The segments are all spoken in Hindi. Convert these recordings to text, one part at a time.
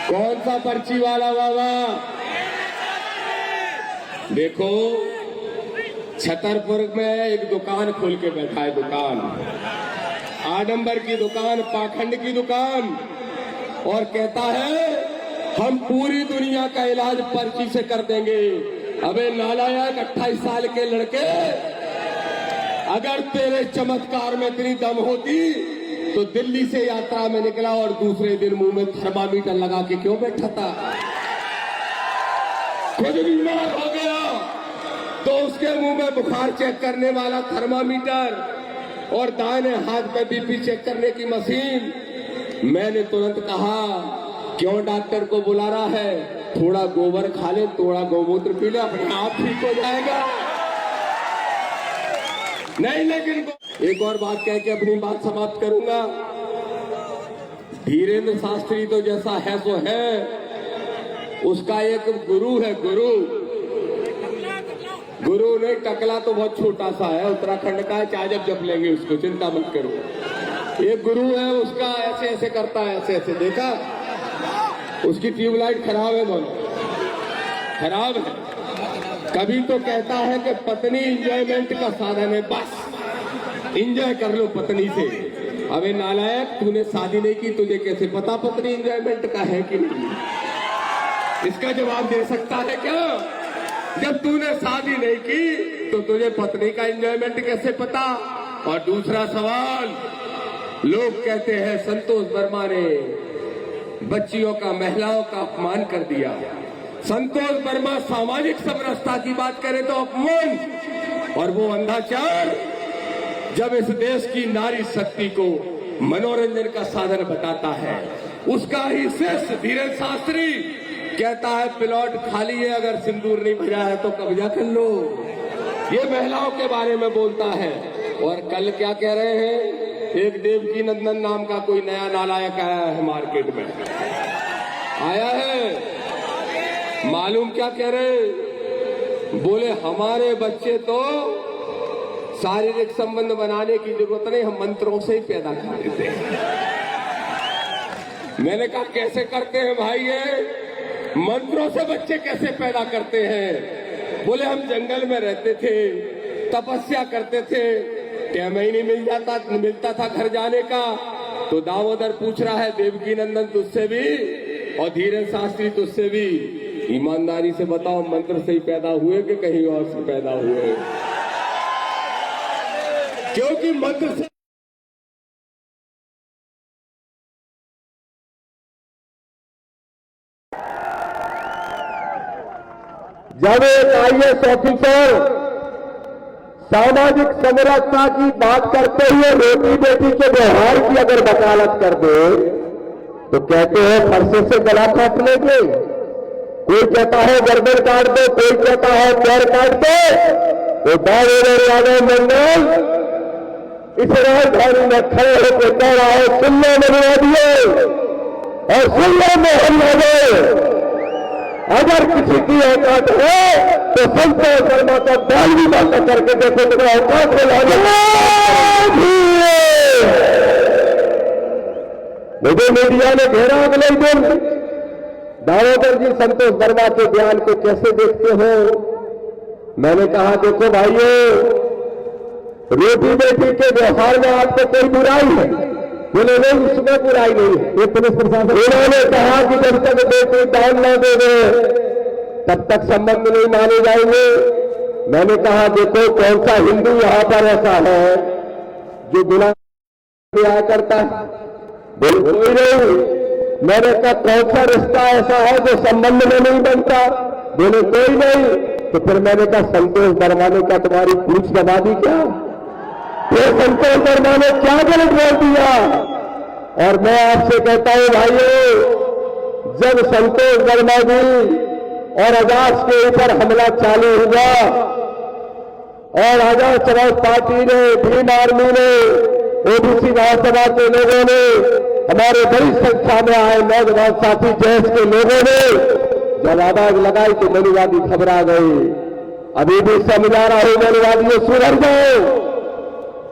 कौन सा पर्ची वाला बाबा? देखो छतरपुर में एक दुकान खोल के बैठा है, दुकान आडंबर की दुकान, पाखंड की दुकान, और कहता है हम पूरी दुनिया का इलाज पर्ची से कर देंगे। अबे नालायक 28 साल के लड़के, अगर तेरे चमत्कार में इतनी दम होती तो दिल्ली से यात्रा में निकला और दूसरे दिन मुंह में थर्मामीटर लगा के क्यों बैठा था? खुद बीमार हो गया तो उसके मुंह में बुखार चेक करने वाला थर्मामीटर और दाहिने हाथ में बीपी चेक करने की मशीन। मैंने तुरंत कहा क्यों डॉक्टर को बुला रहा है, थोड़ा गोबर खा ले, थोड़ा गौमूत्र पी ले, अपने आप ठीक हो जाएगा। नहीं, लेकिन एक और बात कह के अपनी बात समाप्त करूंगा। धीरेन्द्र शास्त्री तो जैसा है सो है, उसका एक गुरु है, गुरु नहीं, टकला तो बहुत छोटा सा है, उत्तराखंड का है, चाहे जब जप लेंगे उसको, चिंता मत करो। एक गुरु है उसका, ऐसे ऐसे करता है, ऐसे ऐसे, देखा? उसकी ट्यूबलाइट खराब है, बोलो खराब है। कभी तो कहता है कि पत्नी इंजॉयमेंट का साधन है, बस इंजॉय कर लो पत्नी से। अबे नालायक, तूने शादी नहीं की, तुझे कैसे पता पत्नी इंजॉयमेंट का है कि नहीं? इसका जवाब दे सकता है क्या? जब तूने शादी नहीं की तो तुझे पत्नी का एंजॉयमेंट कैसे पता? और दूसरा सवाल, लोग कहते हैं संतोष वर्मा ने बच्चियों का, महिलाओं का अपमान कर दिया। संतोष वर्मा सामाजिक समरसता की बात करे तो अपमान, और वो अंधाचार जब इस देश की नारी शक्ति को मनोरंजन का साधन बताता है। उसका ही शिष्य धीरेन्द्र शास्त्री कहता है प्लॉट खाली है, अगर सिंदूर नहीं भरा है तो कब्जा कर लो। ये महिलाओं के बारे में बोलता है। और कल क्या कह रहे हैं, एक देवकी नंदन नाम का कोई नया नालायक आया है मार्केट में, आया है, मालूम क्या कह रहे? बोले हमारे बच्चे तो शारीरिक संबंध बनाने की जरूरत नहीं, हम मंत्रों से ही पैदा कर देते हैं। मैंने कहा कैसे करते हैं भाई ये? मंत्रों से बच्चे कैसे पैदा करते हैं? बोले हम जंगल में रहते थे, तपस्या करते थे, टाइम ही नहीं मिलता था घर जाने का। तो दामोदर पूछ रहा है देवकी नंदन तुझसे भी और धीरेन्द्र शास्त्री तुझसे भी, ईमानदारी से बताओ मंत्र से ही पैदा हुए कि कहीं और से पैदा हुए? क्योंकि मंत्र से जब एक IAS ऑफिसर सामाजिक समरसता की बात करते हुए रोटी बेटी के व्यवहार की अगर वकालत कर दे तो कहते हैं फरसे से गला काट लेंगे। कोई कहता है गर्दन काट दो, कोई कहता है पैर काट दो। तो दामोदर यादव मंडल इस राजधानी में खड़े होकर कह रहा है सुनने में दिए और सुनने में हम लगे। अगर किसी की औकात है तो संतोष वर्मा का बैल भी बात करके देखो तो औकात में लाने। मुझे मीडिया ने घेरा अगले दिन, दामोदर जी संतोष वर्मा के बयान को कैसे देखते हो? मैंने कहा देखो भाइयों, रोटी बेटी के व्यवहार में आपको कोई बुराई है? बोले नहीं, उसमें बुराई नहीं है। ये पुलिस प्रशासन उन्होंने कहा कि जब तक बेटी दान न देवे तब तक संबंध नहीं माने जाएंगे। मैंने कहा देखो कौन सा हिंदू यहां पर ऐसा है जो बिना आया करता है? बोले कोई नहीं। मैंने कहा कौन सा रिश्ता ऐसा है जो संबंध में नहीं बनता? बोले कोई नहीं। तो फिर मैंने कहा संतोष वर्मा ने क्या तुम्हारी पूछ दबा दी क्या? फिर संतोष वर्मा ने क्या गलत बोल दिया? और मैं आपसे कहता हूं भाइयों, जब संतोष वर्मा जी और आजाद के ऊपर हमला चालू हुआ और आजाद समाज पार्टी ने, भीम आर्मी ने, ओबीसी महासभा के लोगों ने, हमारे बड़ी संख्या में आए नौजवान साथी जैस के लोगों ने जब आवाज लगाई तो मनुवादी घबरा गए। अभी भी समझा रहा हूं, मनुवादियों सुधर जाओ,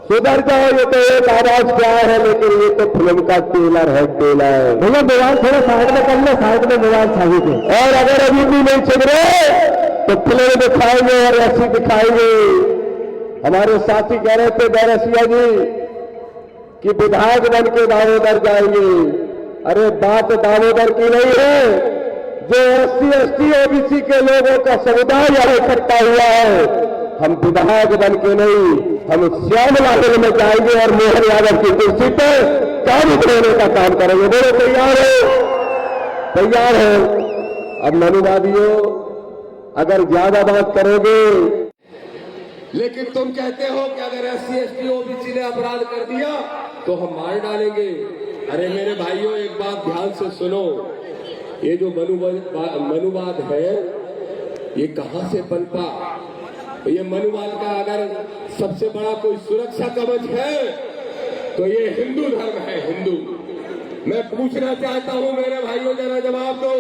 सुधर जाओ, ये तो एक आवाज क्या है, लेकिन ये तो फिल्म का ट्रेलर है, ट्रेलर। भैया मोबाइल थोड़ा साइड में कर लो, साइड में मोबाइल छावी थे। और अगर अभी भी नहीं सुधरे तो फिल्म दिखाएंगे और ऐसी दिखाएंगे। हमारे साथी कह रहे थे बैरसिया जी कि विधायक बन के दामोदर जाएंगे। अरे बात दामोदर की नहीं है, जो SC ST OBC के लोगों का समुदाय यहाँ इकट्ठा हुआ है। हम विधायक बन के नहीं, हम श्यामला हिल में जाएंगे और मोहन यादव की कुर्सी पर काबू देने का काम करेंगे। बोलो तैयार हो? तैयार हो? अब मनुवादियों, अगर ज्यादा बात करोगे, लेकिन तुम कहते हो कि अगर SC ST OBC ने अपराध कर दिया तो हम मार डालेंगे। अरे मेरे भाइयों, एक बात ध्यान से सुनो, ये जो मनुवाद है ये कहां से पनपा? ये मनुवाद का अगर सबसे बड़ा कोई सुरक्षा कवच है तो ये हिंदू धर्म है, हिंदू। मैं पूछना चाहता हूं मेरे भाइयों, जरा जवाब दो।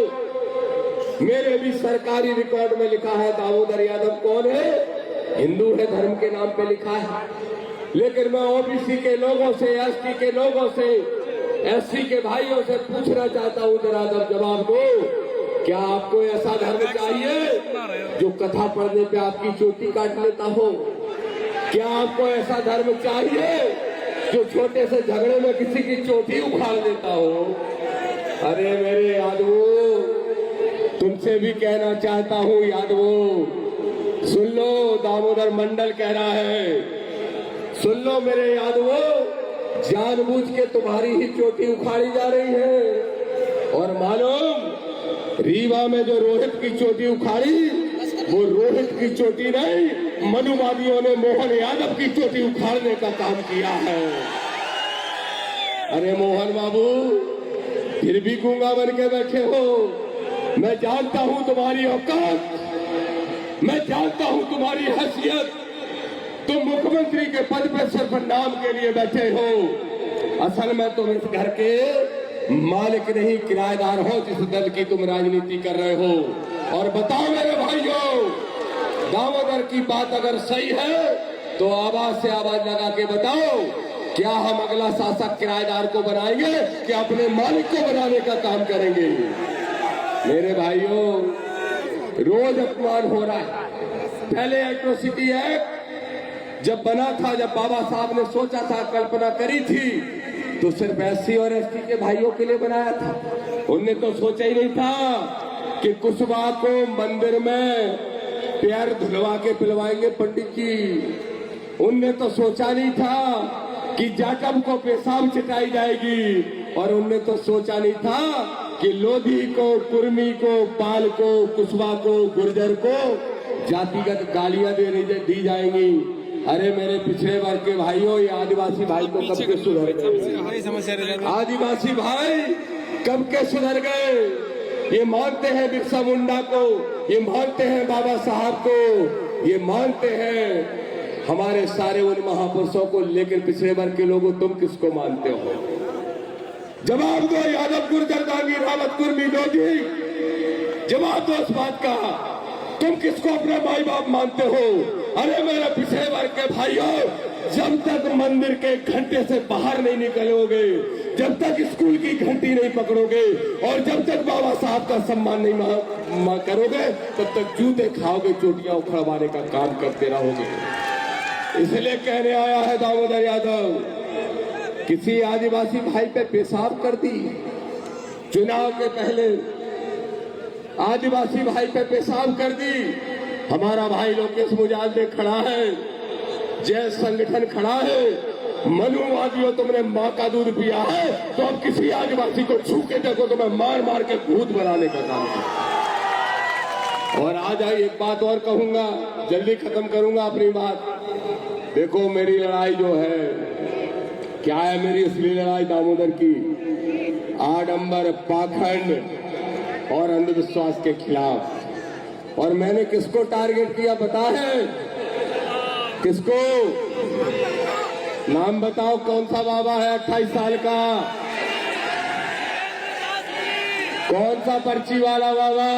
मेरे भी सरकारी रिकॉर्ड में लिखा है दामोदर यादव कौन है, हिंदू है, धर्म के नाम पे लिखा है। लेकिन मैं OBC के लोगों से, ST के लोगों से, SC के भाइयों से पूछना चाहता हूं, जरा जवाब दो। क्या आपको ऐसा धर्म चाहिए जो कथा पढ़ने पे आपकी चोटी काट लेता हो? क्या आपको ऐसा धर्म चाहिए जो छोटे से झगड़े में किसी की चोटी उखाड़ देता हो? अरे मेरे यादवों, तुमसे भी कहना चाहता हूं यादवों, सुन लो, दामोदर मंडल कह रहा है, सुन लो मेरे यादवों, जानबूझ के तुम्हारी ही चोटी उखाड़ी जा रही है। और मालूम, रीवा में जो रोहित की चोटी उखाड़ी, वो रोहित की चोटी नहीं, मनुवादियों ने मोहन यादव की चोटी उखाड़ने का काम किया है। अरे मोहन बाबू, फिर भी गूंगा बन के बैठे हो। मैं जानता हूं तुम्हारी औकात, मैं जानता हूं तुम्हारी हैसियत। तुम मुख्यमंत्री के पद पर सिर्फ नाम के लिए बैठे हो। असल में तुम इस घर के मालिक नहीं, किराएदार हो, जिस दल की तुम राजनीति कर रहे हो। और बताओ मेरे भाइयों, दामोदर की बात अगर सही है तो आवाज से आवाज लगा के बताओ, क्या हम अगला शासक किराएदार को बनाएंगे कि अपने मालिक को बनाने का काम करेंगे? मेरे भाइयों, रोज अपमान हो रहा है। पहले एट्रोसिटी एक्ट जब बना था, जब बाबा साहब ने सोचा था, कल्पना करी थी, तो सिर्फ SC और ST के भाइयों के लिए बनाया था। उनने तो सोचा ही नहीं था कि कुशवाहा को मंदिर में पैर धुलवा के पिलवाएंगे पंडित जी। उनने तो सोचा नहीं था कि जाटव को पेशाब चिटाई जाएगी। और उनने तो सोचा नहीं था कि लोधी को, कुर्मी को, पाल को, कुशवाहा को, गुर्जर को जातिगत गालियां दी जाएंगी। अरे मेरे पिछड़े वर्ग के भाइयों, ये आदिवासी भाई तो कब के सुधर गए? आदिवासी भाई कब के सुधर गए? ये मानते हैं बिरसा मुंडा को, ये मानते हैं बाबा साहब को, ये मानते हैं हमारे सारे उन महापुरुषों को, लेकिन पिछड़े वर्ग के लोगों तुम किसको मानते हो? जवाब दो यादव, गुर्जर, दांगी, रावत, कुर्मी, लोधी, जवाब दो इस बात का, तुम किसको अपना माई बाप मानते हो? अरे मेरे पिछड़े वर्ग के भाइयों, जब तक मंदिर के घंटे से बाहर नहीं निकलोगे, जब तक स्कूल की घंटी नहीं पकड़ोगे और जब तक बाबा साहब का सम्मान नहीं करोगे, तब तक जूते खाओगे, चोटियां उखड़वाने का काम करते रहोगे। इसलिए कहने आया है दामोदर यादव, किसी आदिवासी भाई पे पेशाब कर दी चुनाव के पहले, आदिवासी भाई पे पेशाब कर दी। हमारा भाई लोकेश मुजाहिद खड़ा है, जय संगठन खड़ा है, मनुवादियों तुमने माँ का दूध पिया है, तो अब किसी आदिवासी को छू के देखो तो मैं मार मार के भूत बनाने का काम करूं। और आज एक बात और कहूंगा, जल्दी खत्म करूंगा अपनी बात। देखो मेरी लड़ाई जो है, क्या है मेरी असली लड़ाई दामोदर की? आडंबर, पाखंड और अंधविश्वास के खिलाफ। और मैंने किसको टारगेट किया पता है? किसको? नाम बताओ, कौन सा बाबा है 28 साल का? कौन सा पर्ची वाला बाबा?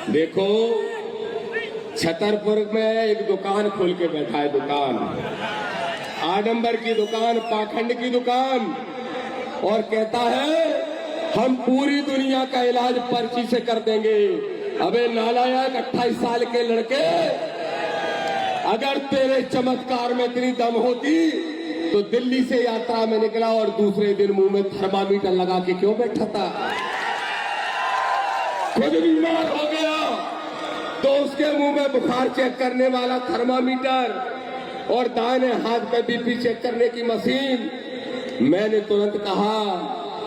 देखो, छतरपुर में एक दुकान खोल के बैठा है, दुकान आडंबर की दुकान, पाखंड की दुकान, और कहता है हम पूरी दुनिया का इलाज पर्ची से कर देंगे। अबे नालायक 28 साल के लड़के, अगर तेरे चमत्कार में इतनी दम होती तो दिल्ली से यात्रा में निकला और दूसरे दिन मुंह में थर्मामीटर लगा के क्यों बैठा था? खुद बीमार हो गया तो उसके मुंह में बुखार चेक करने वाला थर्मामीटर और दाहिने हाथ पे बीपी चेक करने की मशीन। मैंने तुरंत कहा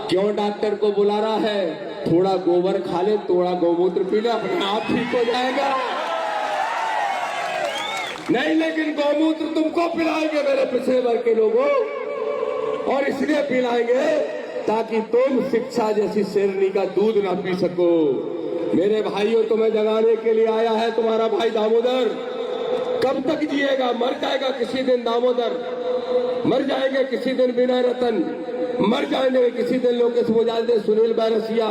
क्यों डॉक्टर को बुला रहा है, थोड़ा गोबर खा ले, थोड़ा गौमूत्र पी ले, अपने आप ठीक हो जाएगा। नहीं, लेकिन गौमूत्र तुमको पिलाएंगे मेरे पिछड़े वर्ग के लोगों, और इसलिए पिलाएंगे ताकि तुम शिक्षा जैसी शेरनी का दूध ना पी सको। मेरे भाइयों, तुम्हें जगाने के लिए आया है तुम्हारा भाई दामोदर। कब तक जिएगा? मर जाएगा किसी दिन दामोदर, मर जाएंगे किसी दिन विनय रतन, मर जाएंगे किसी दिन लोकेश मुजाहिद, सुनील बैरसिया,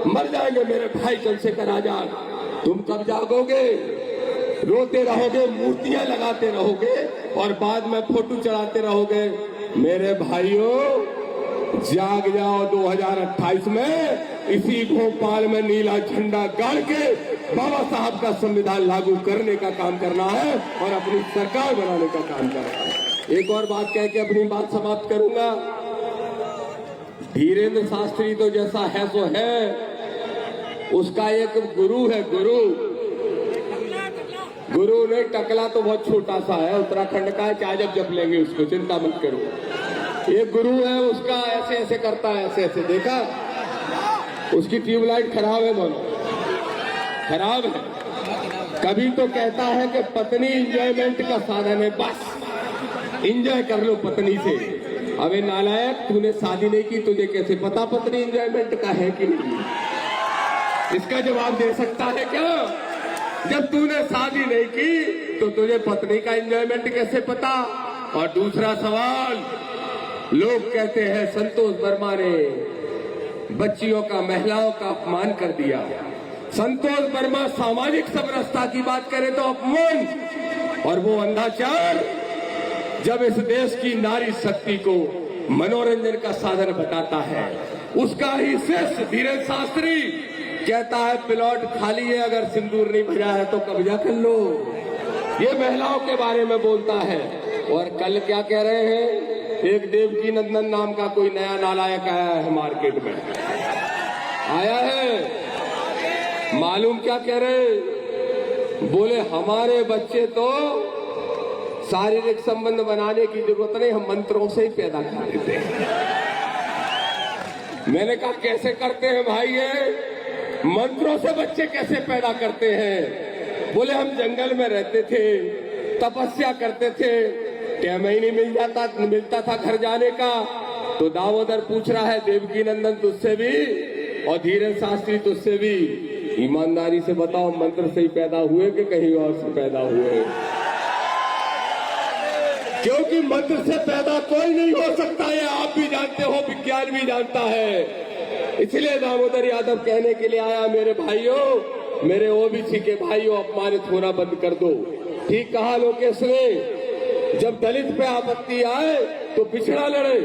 मर जाएंगे मेरे भाई चंद्रशेखर आजाद। तुम कब जागोगे? रोते रहोगे, मूर्तियां लगाते रहोगे और बाद में फोटो चढ़ाते रहोगे। मेरे भाइयों, जाग जाओ। 2028 में इसी भोपाल में नीला झंडा गाड़ के बाबा साहब का संविधान लागू करने का काम करना है और अपनी सरकार बनाने का काम करना है। एक और बात कह के अपनी बात समाप्त करूंगा। धीरेन्द्र शास्त्री तो जैसा है सो है, उसका एक गुरु है, गुरु ने टकला तो बहुत छोटा सा है, उत्तराखंड का है, चाहे जब लेंगे उसको, चिंता मत करो। एक गुरु है, उसका ऐसे ऐसे करता है, ऐसे ऐसे, देखा? उसकी ट्यूबलाइट खराब है, दोनों खराब है। कभी तो कहता है कि पत्नी इंजॉयमेंट का साधन है, बस इंजॉय कर लो पत्नी से। अबे नालायक, तूने शादी नहीं की, तुझे कैसे पता पत्नी इंजॉयमेंट का है कि नहीं? इसका जवाब दे सकता है क्या? जब तूने शादी नहीं की तो तुझे पत्नी का एंजॉयमेंट कैसे पता? और दूसरा सवाल, लोग कहते हैं संतोष वर्मा ने बच्चियों का, महिलाओं का अपमान कर दिया। संतोष वर्मा सामाजिक समरसता की बात करे तो अपमान, और वो अंधाचार जब इस देश की नारी शक्ति को मनोरंजन का साधन बताता है। उसका ही शिष्य धीरेन्द्र शास्त्री कहता है प्लॉट खाली है, अगर सिंदूर नहीं भरा है तो कब्जा कर लो। ये महिलाओं के बारे में बोलता है। और कल क्या कह रहे हैं? एक देवकी नंदन नाम का कोई नया नालायक आया है मार्केट में, आया है। मालूम क्या कह रहे? बोले हमारे बच्चे तो शारीरिक संबंध बनाने की जरूरत नहीं, हम मंत्रों से ही पैदा कर देते हैं। मैंने कहा कैसे करते हैं भाई ये? मंत्रों से बच्चे कैसे पैदा करते हैं? बोले हम जंगल में रहते थे, तपस्या करते थे, टाइम ही नहीं मिलता था घर जाने का। तो दामोदर पूछ रहा है देवकी नंदन तुझसे भी और धीरेन्द्र शास्त्री तुझसे भी, ईमानदारी से बताओ मंत्र से ही पैदा हुए कि कहीं और से पैदा हुए? क्योंकि मंत्र से पैदा कोई नहीं हो सकता है, आप भी जानते हो, विज्ञान भी जानता है। इसलिए दामोदर यादव कहने के लिए आया, मेरे भाइयों, मेरे ओबीसी के भाइयों, अपमानित होना बंद कर दो। ठीक कहा लोकेश ने, जब दलित पे आपत्ति आए तो पिछड़ा लड़े,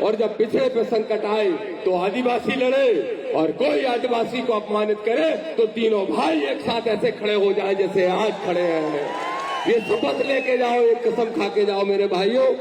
और जब पिछड़े पे संकट आए तो आदिवासी लड़े, और कोई आदिवासी को अपमानित करे तो तीनों भाई एक साथ ऐसे खड़े हो जाए जैसे आज खड़े हैं। ये शपथ लेके जाओ, एक कसम खा के जाओ मेरे भाइयों।